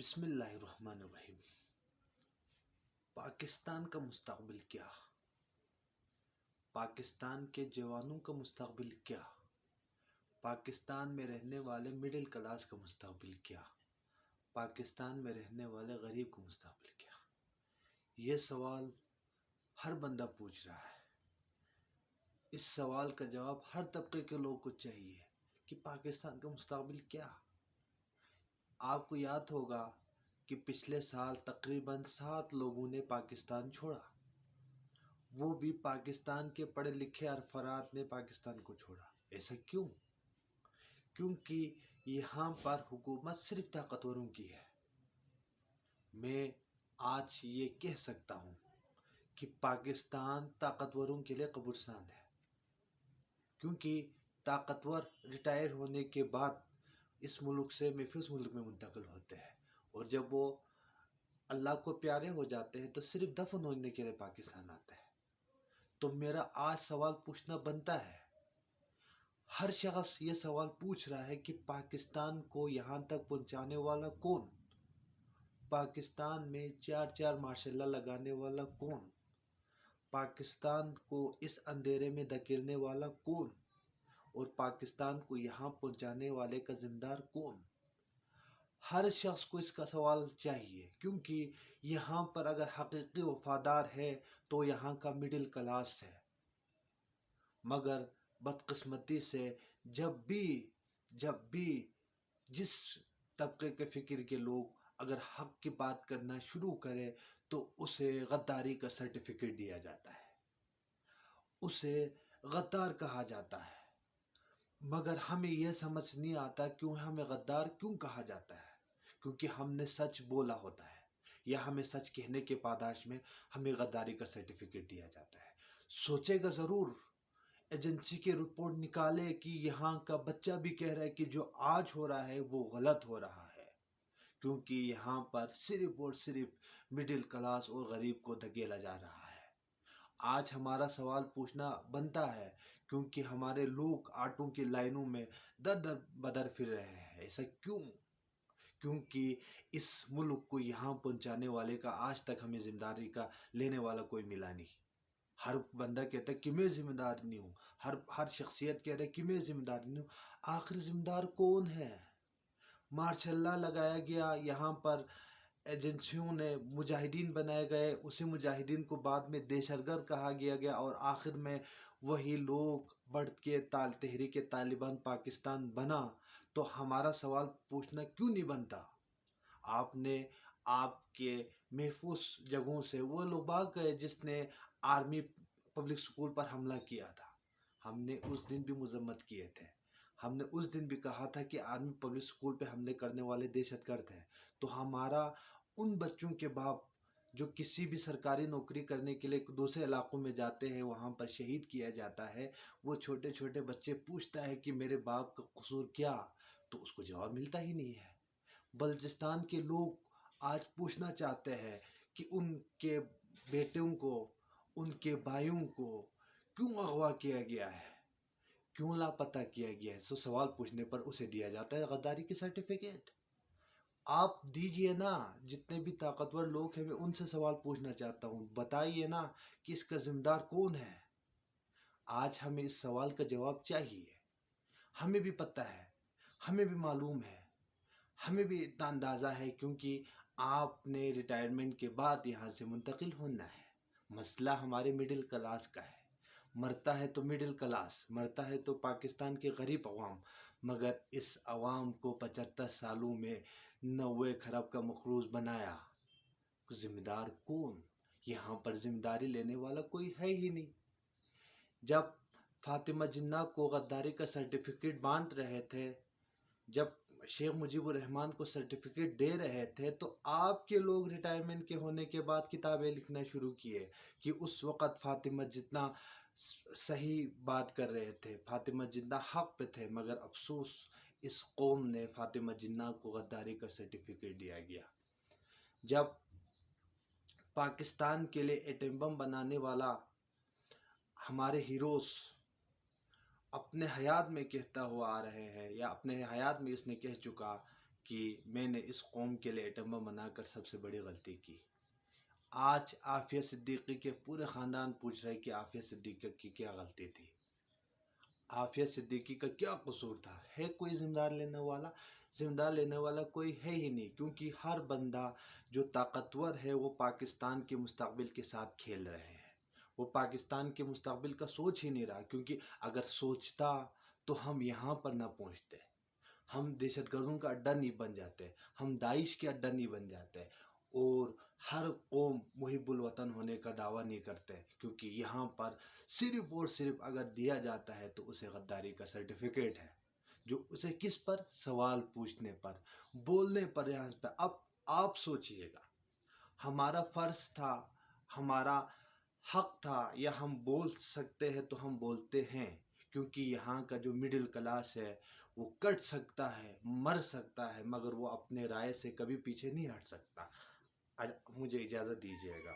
بسم اللہ الرحمن الرحیم۔ پاکستان کا مستقبل کیا؟ پاکستان کے جوانوں کا مستقبل کیا؟ پاکستان میں رہنے والے مڈل کلاس کا مستقبل کیا؟ پاکستان میں رہنے والے غریب کا مستقبل کیا؟ یہ سوال ہر بندہ پوچھ رہا ہے۔ اس سوال کا جواب ہر طبقے کے لوگوں کو چاہیے کہ پاکستان کا مستقبل کیا؟ آپ کو یاد ہوگا کہ پچھلے سال تقریباً 7 لوگوں نے پاکستان چھوڑا، وہ بھی پاکستان کے پڑھے لکھے افراد نے پاکستان کو چھوڑا۔ ایسا کیوں؟ کیونکہ یہاں پر حکومت صرف طاقتوروں کی ہے۔ میں آج یہ کہہ سکتا ہوں کہ پاکستان طاقتوروں کے لیے قبرستان ہے، کیونکہ طاقتور ریٹائر ہونے کے بعد اس ملک سے محفوظ ملک میں منتقل ہوتے ہیں، اور جب وہ اللہ کو پیارے ہو جاتے ہیں تو صرف دفن ہونے کے لیے پاکستان آتا ہے۔ تو میرا آج سوال پوچھنا بنتا ہے، ہر شخص یہ سوال پوچھ رہا ہے کہ پاکستان کو یہاں تک پہنچانے والا کون؟ پاکستان میں 4 ماشاء اللہ لگانے والا کون؟ پاکستان کو اس اندھیرے میں دھکیلنے والا کون؟ اور پاکستان کو یہاں پہنچانے والے کا ذمہ دار کون؟ ہر شخص کو اس کا سوال چاہیے، کیونکہ یہاں پر اگر حقیقی وفادار ہے تو یہاں کا مڈل کلاس ہے، مگر بدقسمتی سے جب بھی جس طبقے کے فکر کے لوگ اگر حق کی بات کرنا شروع کرے تو اسے غداری کا سرٹیفکیٹ دیا جاتا ہے، اسے غدار کہا جاتا ہے۔ مگر ہمیں یہ سمجھ نہیں آتا کیوں ہمیں غدار کیوں کہا جاتا ہے؟ کیونکہ ہم نے سچ بولا ہوتا ہے، یا ہمیں سچ کہنے کے پاداش میں ہمیں غداری کا سرٹیفکیٹ دیا جاتا ہے۔ سوچے گا ضرور، ایجنسی کے رپورٹ نکالے کہ یہاں کا بچہ بھی کہہ رہا ہے کہ جو آج ہو رہا ہے وہ غلط ہو رہا ہے، کیونکہ یہاں پر صرف اور صرف مڈل کلاس اور غریب کو دھکیلا جا رہا ہے۔ آج ہمارا سوال پوچھنا بنتا ہے، کیونکہ ہمارے لوگ آٹوں کی لائنوں میں در بدر پھر رہے ہیں۔ ایسا کیوں؟ کیونکہ اس ملک کو یہاں پہنچانے والے کا آج تک ہمیں ذمہ داری کا لینے والا کوئی ملا نہیں۔ ہر بندہ کہتا ہے کہ میں ذمہ دار نہیں ہوں، ہر شخصیت کہہ رہا ہے کہ میں ذمہ دار نہیں ہوں۔ آخر ذمہ دار کون ہے؟ ماشاء اللہ لگایا گیا، یہاں پر ایجنسیوں نے مجاہدین بنائے گئے، اسی مجاہدین کو بعد میں دہشت گرد کہا گیا، اور آخر میں وہی لوگ بڑھ کے تحریک طالبان پاکستان بنا۔ تو ہمارا سوال پوچھنا کیوں نہیں بنتا؟ آپ نے آپ کے محفوظ جگہوں سے وہ لوگ بھاگ گئے جس نے آرمی پبلک سکول پر حملہ کیا تھا۔ ہم نے اس دن بھی مذمت کیے تھے، ہم نے اس دن بھی کہا تھا کہ آرمی پبلک سکول پہ حملے کرنے والے دہشت گرد ہیں۔ تو ہمارا ان بچوں کے باپ جو کسی بھی سرکاری نوکری کرنے کے لیے دوسرے علاقوں میں جاتے ہیں، وہاں پر شہید کیا جاتا ہے، وہ چھوٹے چھوٹے بچے پوچھتا ہے کہ میرے باپ کا قصور کیا؟ تو اس کو جواب ملتا ہی نہیں ہے۔ بلوچستان کے لوگ آج پوچھنا چاہتے ہیں کہ ان کے بیٹوں کو، ان کے بھائیوں کو کیوں اغوا کیا گیا ہے، کیوں لاپتہ کیا گیا ہے؟ سو سوال پوچھنے پر اسے دیا جاتا ہے غداری کی سرٹیفکیٹ۔ آپ دیجئے نا، جتنے بھی طاقتور لوگ ہیں میں ان سے سوال پوچھنا چاہتا ہوں، بتائیے نا کہ اس کا ذمہ دار کون ہے؟ آج ہمیں اس سوال کا جواب چاہیے۔ ہمیں بھی پتہ ہے، ہمیں بھی معلوم ہے، ہمیں بھی اتنا اندازہ ہے، کیونکہ آپ نے ریٹائرمنٹ کے بعد یہاں سے منتقل ہونا ہے۔ مسئلہ ہمارے مڈل کلاس کا ہے، مرتا ہے تو مڈل کلاس، مرتا ہے تو پاکستان کے غریب عوام، مگر اس عوام کو 75 سالوں میں 90 کھرب کا مقروض بنایا۔ ذمہ دار کون؟ یہاں پر ذمہ داری لینے والا کوئی ہے ہی نہیں۔ جب فاطمہ جناح کو غداری کا سرٹیفکیٹ بانٹ رہے تھے، جب شیخ مجیب الرحمن کو سرٹیفکیٹ دے رہے تھے، تو آپ کے لوگ ریٹائرمنٹ کے ہونے کے بعد کتابیں لکھنا شروع کیے کہ اس وقت فاطمہ جناح صحیح بات کر رہے تھے، فاطمہ جناح حق پہ تھے، مگر افسوس اس قوم نے فاطمہ جناح کو غداری کا سرٹیفکیٹ دیا گیا۔ جب پاکستان کے لیے ایٹم بم بنانے والا ہمارے ہیروز اپنے حیات میں کہتا ہوا آ رہے ہیں، یا اپنے حیات میں اس نے کہہ چکا کہ میں نے اس قوم کے لیے ایٹم بم بنا کر سب سے بڑی غلطی کی۔ آج عافیہ صدیقی کے پورے خاندان پوچھ رہے کہ عافیہ صدیقی کی کیا غلطی تھی، عافیہ صدیقی کا کیا قصور تھا؟ ہے کوئی ذمہ دار لینے والا؟ ذمہ دار لینے والا کوئی ہے ہی نہیں، کیونکہ ہر بندہ جو طاقتور ہے وہ پاکستان کے مستقبل کے ساتھ کھیل رہے ہیں، وہ پاکستان کے مستقبل کا سوچ ہی نہیں رہا، کیونکہ اگر سوچتا تو ہم یہاں پر نہ پہنچتے، ہم دہشت گردوں کا اڈا نہیں بن جاتے، ہم داعش کے اڈا نہیں بن جاتے، اور ہر قوم محب الوطن ہونے کا دعویٰ نہیں کرتے، کیونکہ یہاں پر صرف اور صرف اگر دیا جاتا ہے تو اسے غداری کا سرٹیفکیٹ ہے، جو اسے کس پر؟ سوال پوچھنے پر، بولنے پر۔ یہاں پہ اب آپ سوچئے گا، ہمارا فرض تھا، ہمارا حق تھا، یا ہم بول سکتے ہیں تو ہم بولتے ہیں، کیونکہ یہاں کا جو مڈل کلاس ہے وہ کٹ سکتا ہے، مر سکتا ہے، مگر وہ اپنے رائے سے کبھی پیچھے نہیں ہٹ سکتا۔ مجھے اجازت دیجیے گا۔